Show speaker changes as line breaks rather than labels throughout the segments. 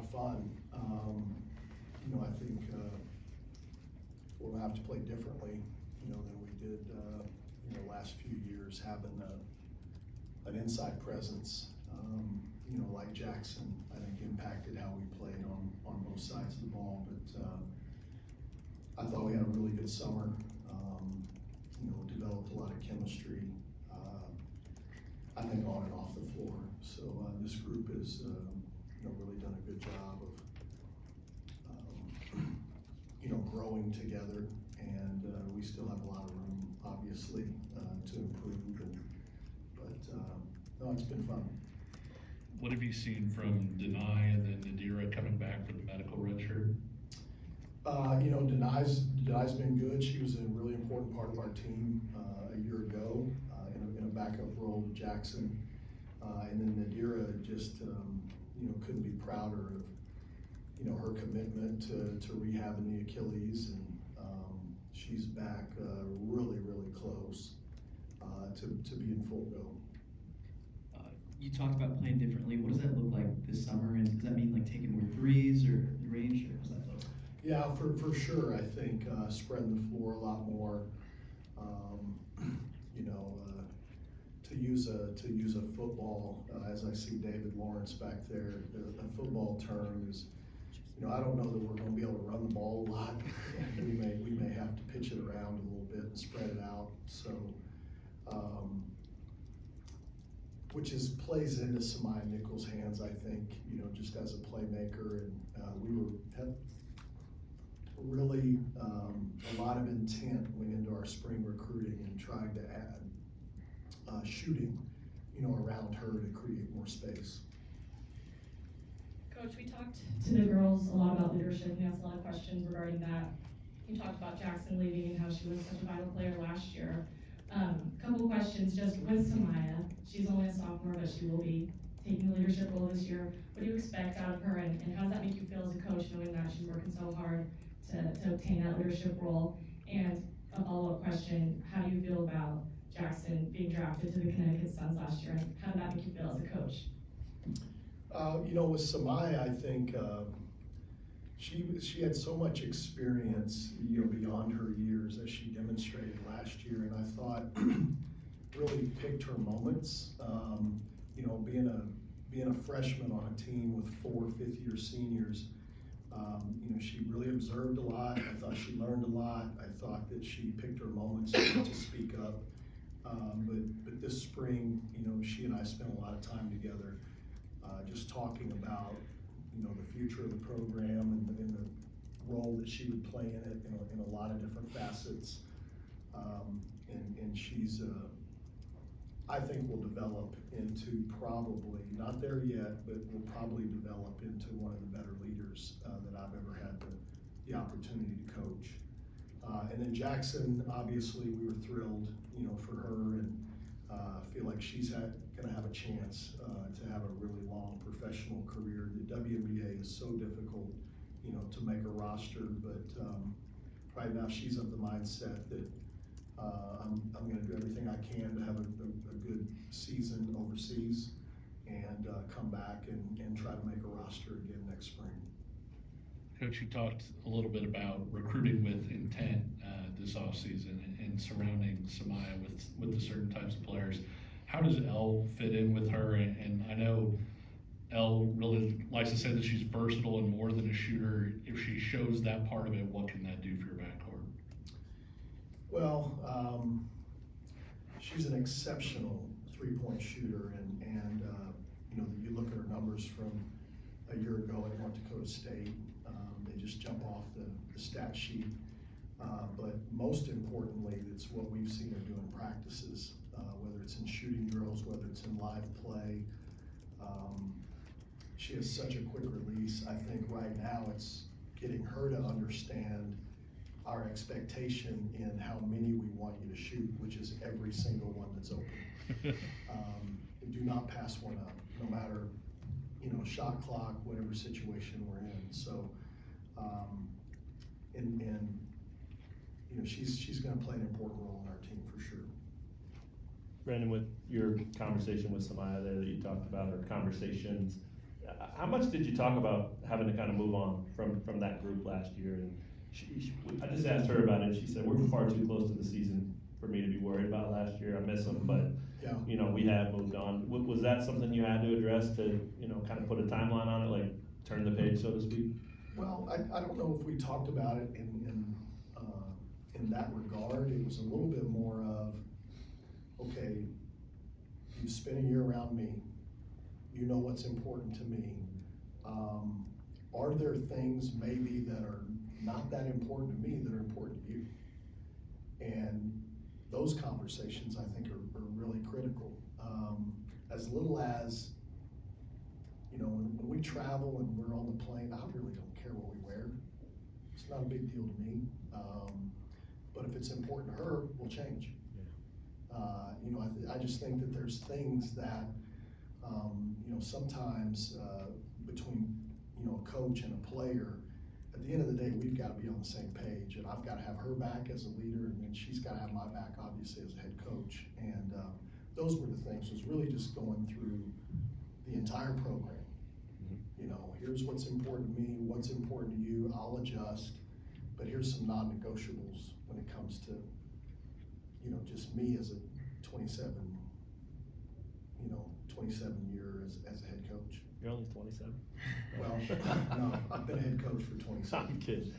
of fun. I think we'll have to play differently, than we did, last few years, having an inside presence, like Jackson, I think impacted how we played on both sides of the ball. But I thought we had a really good summer. Developed a lot of chemistry. I think on and off the floor. So this group has, really done a good job of, growing together, and we still have a lot of room, obviously, to improve. No, it's been fun.
What have you seen from Denai and then Nadira coming back for the medical red shirt?
Denai's been good. She was a really important part of our team a year ago in a backup role to Jackson. And then Nadira just, couldn't be prouder of, her commitment to rehabbing the Achilles, and she's back really, really close to being full go.
You talked about playing differently. What does that look like this summer? And does that mean like taking more threes or the range, or does that look?
Yeah, for sure. I think spreading the floor a lot more. To use a football, as I see David Lawrence back there, a football term is, I don't know that we're going to be able to run the ball a lot. we may have to pitch it around a little bit and spread it out. So, which plays into Samaya Nichols' hands, I think. Just as a playmaker, and we had really a lot of intent went into our spring recruiting and trying to add shooting, around her to create more space.
Coach, we talked to the girls a lot about leadership. We asked a lot of questions regarding that. You talked about Jackson leaving and how she was such a vital player last year. Couple questions just with Samaya. She's only a sophomore, but she will be taking the leadership role this year. What do you expect out of her, and how does that make you feel as a coach, knowing that she's working so hard to obtain that leadership role? And a follow-up question, how do you feel about Jackson being drafted to the Connecticut Suns last year? How did that make you feel as a coach?
With Samaya, I think she had so much experience, beyond her years, as she demonstrated last year, and I thought really picked her moments. Being a freshman on a team with 4 fifth-year seniors, she really observed a lot. I thought she learned a lot. I thought that she picked her moments to speak up. But this spring, she and I spent a lot of time together, just talking about, the future of the program and the role that she would play in it in a lot of different facets. And she's, I think will develop into probably, not there yet, but will probably develop into one of the better leaders that I've ever had the opportunity to coach. And then Jackson, obviously we were thrilled, for her, and feel like she's gonna have a chance to have a really long professional career. The WNBA is so difficult, to make a roster, but right now she's of the mindset that I'm gonna do everything I can to have a good season overseas and come back and try to make a roster again next spring.
Coach, you talked a little bit about recruiting with intent this offseason and surrounding Samaya with the certain types of players. How does Elle fit in with her? And I know Elle really likes to say that she's versatile and more than a shooter. If she shows that part of it, what can that do for your backcourt?
Well, she's an exceptional three-point shooter, and you look at her numbers from a year ago at North Dakota State. They just jump off the stat sheet. But most importantly, it's what we've seen her do in practices, whether it's in shooting drills, whether it's in live play. She has such a quick release. I think right now it's getting her to understand our expectation in how many we want you to shoot, which is every single one that's open. Do not pass one up, no matter, shot clock, whatever situation we're in. So, she's going to play an important role in our team for sure.
Brandon, with your conversation with Samaya there that you talked about, or conversations, How much did you talk about having to kind of move on from that group last year? And I just asked her about it, and she said, we're far too close to the season for me to be worried about last year. I miss them, but,
Yeah.
you know, we have moved on. Was that something you had to address to, you know, kind of put a timeline on it, like turn the page, so to speak?
Well, I don't know if we talked about it in that regard. It was a little bit more of, okay, you've spent a year around me, you know what's important to me. Are there things maybe that are not that important to me that are important to you? And those conversations, I think, are really critical. As little as, you know, when we travel and we're on the plane, I really don't care what we wear. It's not a big deal to me. But if it's important to her, we'll change. You know, I just think that there's things that, you know, sometimes between, you know, a coach and a player, at the end of the day, we've got to be on the same page, and I've got to have her back as a leader, and then she's got to have my back, obviously, as a head coach. And those were the things, was really just going through the entire program. You know, here's what's important to me, what's important to you, I'll adjust, but here's some non-negotiables when it comes to, you know, just me as a 27 year as a head coach.
You're only 27.
Well, no, I've been a head coach for 27.
I'm kidding.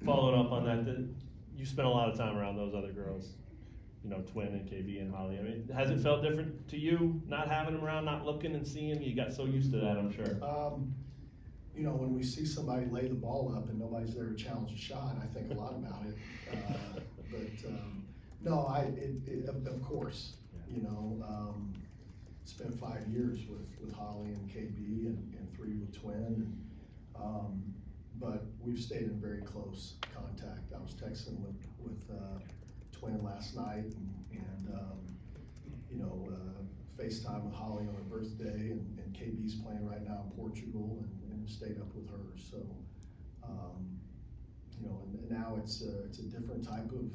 Following up on that, you spent a lot of time around those other girls, you know, Twin and KB and Holly. I mean, has it felt different to you not having them around, not looking and seeing? You got so used to that, I'm sure.
You know, when we see somebody lay the ball up and nobody's there to challenge a shot, I think a lot about it. No, of course, you know, spent 5 years with Holly and KB and 3 with Twin. But we've stayed in very close contact. I was texting with Twin last night and you know, FaceTime with Holly on her birthday, and KB's playing right now in Portugal and stayed up with her. So, you know, and now it's a different type of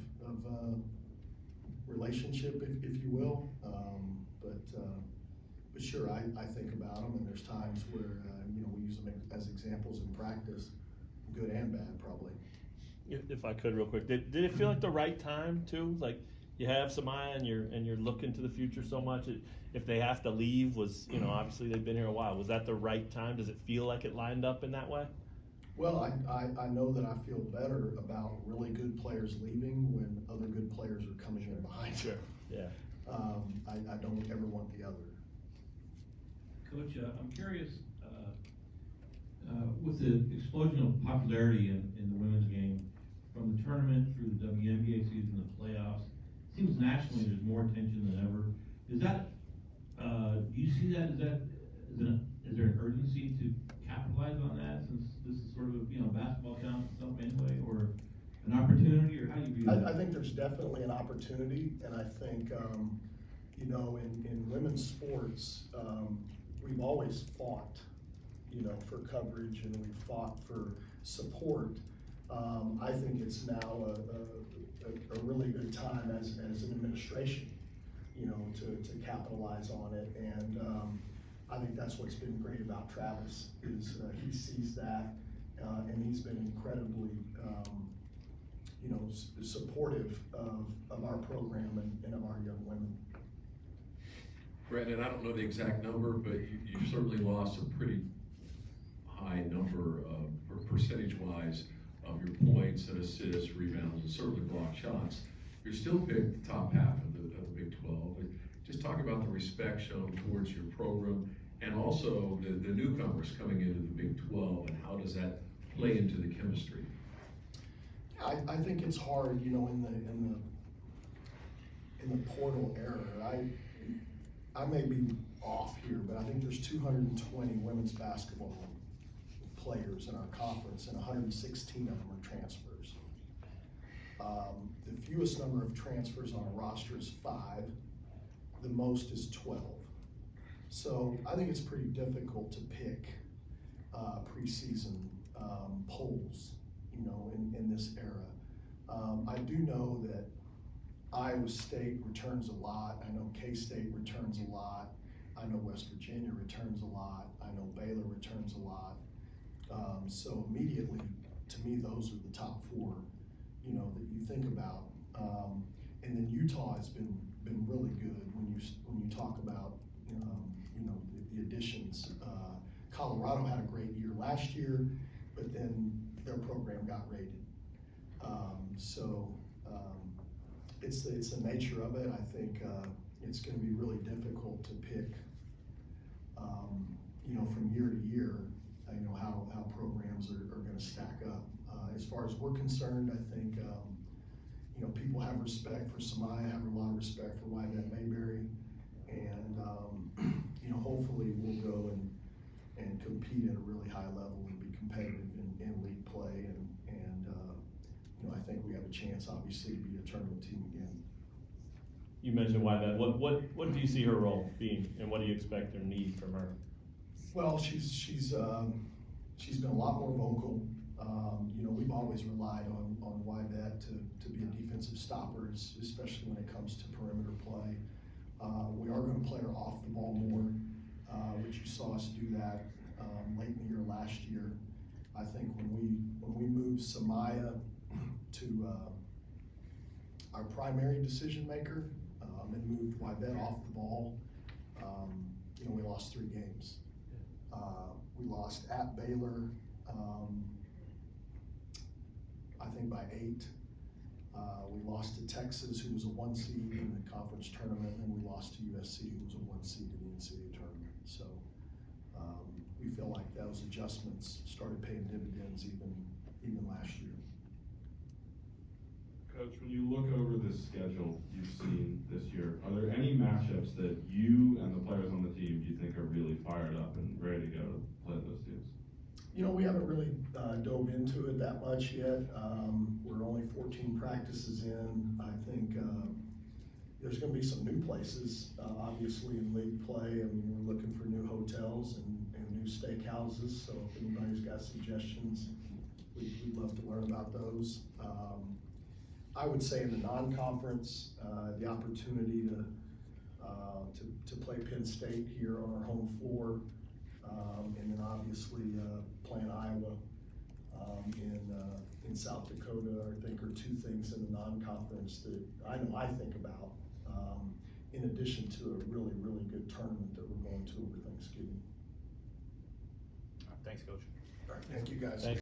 relationship, if you will. But sure, I think about them, and there's times where, you know, we use them as examples in practice, good and bad, probably.
If I could real quick, did it feel like the right time too? Like you have Samaya and you're looking to the future so much. If they have to leave, was, you know, obviously they've been here a while. Was that the right time? Does it feel like it lined up in that way?
Well, I know that I feel better about really good players leaving when other good players are coming in behind.
Sure. Yeah.
I don't ever want the other.
Coach, I'm curious, with the explosion of popularity in the women's game, from the tournament through the WNBA season, the playoffs, it seems nationally there's more attention than ever. Is that, do you see that, is there an urgency to capitalize on that, since this is sort of, you know, basketball counts itself anyway, or an opportunity, or how do you view that?
I think there's definitely an opportunity, and I think, you know, in women's sports, we've always fought, you know, for coverage, and we've fought for support. I think it's now a really good time as an administration, you know, to capitalize on it. And I think that's what's been great about Travis, is he sees that, and he's been incredibly, you know, supportive of our program and of our young women.
Brandon, I don't know the exact number, but you've certainly lost a pretty high number of, percentage-wise, of your points and assists, rebounds, and certainly block shots. You're still picked top half of the Big 12. But just talk about the respect shown towards your program, and also the newcomers coming into the Big 12, and how does that play into the chemistry?
I think it's hard, you know, in the portal era. I may be off here, but I think there's 220 women's basketball players in our conference, and 116 of them are transfers. The fewest number of transfers on a roster is 5. The most is 12. So I think it's pretty difficult to pick preseason polls, you know, in this era. I do know that Iowa State returns a lot. I know K-State returns a lot. I know West Virginia returns a lot. I I know Baylor returns a lot. So immediately, to me, those are the top four, you know, that you think about. And then Utah has been really good when you talk about, you know, the additions. Colorado had a great year last year, but then their program got rated. It's the nature of it. I think it's going to be really difficult to pick, you know, from year to year, you know, how programs are going to stack up. As far as we're concerned, I think, you know, people have respect for Samaya, have a lot of respect for Wybett Mayberry, and, you know, hopefully we'll go and compete at a really high level and be competitive in league play, and you know, I think we have a chance, obviously, to be a tournament team again.
You mentioned Wybett. What do you see her role being, and what do you expect or need from her?
Well, she's been a lot more vocal. You know, we've always relied on Wybett to be a defensive stopper, especially when it comes to perimeter play. We are going to play her off the ball more, which you saw us do that late in the year last year. I think when we moved Samaya to our primary decision maker and moved Wybett off the ball, you know, we lost 3 games. We lost at Baylor, I think by 8. We lost to Texas, who was a 1 seed in the conference tournament, and we lost to USC, who was a 1 seed in the NCAA tournament. So we feel like those adjustments started paying dividends even last year.
Coach, when you look over this schedule you've seen this year, are there any matchups that you and the players on the team you think are really fired up and ready to go to play those teams?
You know, we haven't really dove into it that much yet. We're only 14 practices in. I think there's going to be some new places, obviously, in league play. I mean, we're looking for new hotels and new steakhouses, so if anybody's got suggestions, we'd love to learn about those. I would say in the non-conference, the opportunity to play Penn State here on our home floor, and then obviously playing Iowa in South Dakota, I think, are 2 things in the non-conference that I know I think about, in addition to a really, really good tournament that we're going to over Thanksgiving.
Thanks, Coach.
All right, thank you guys.
Thanks.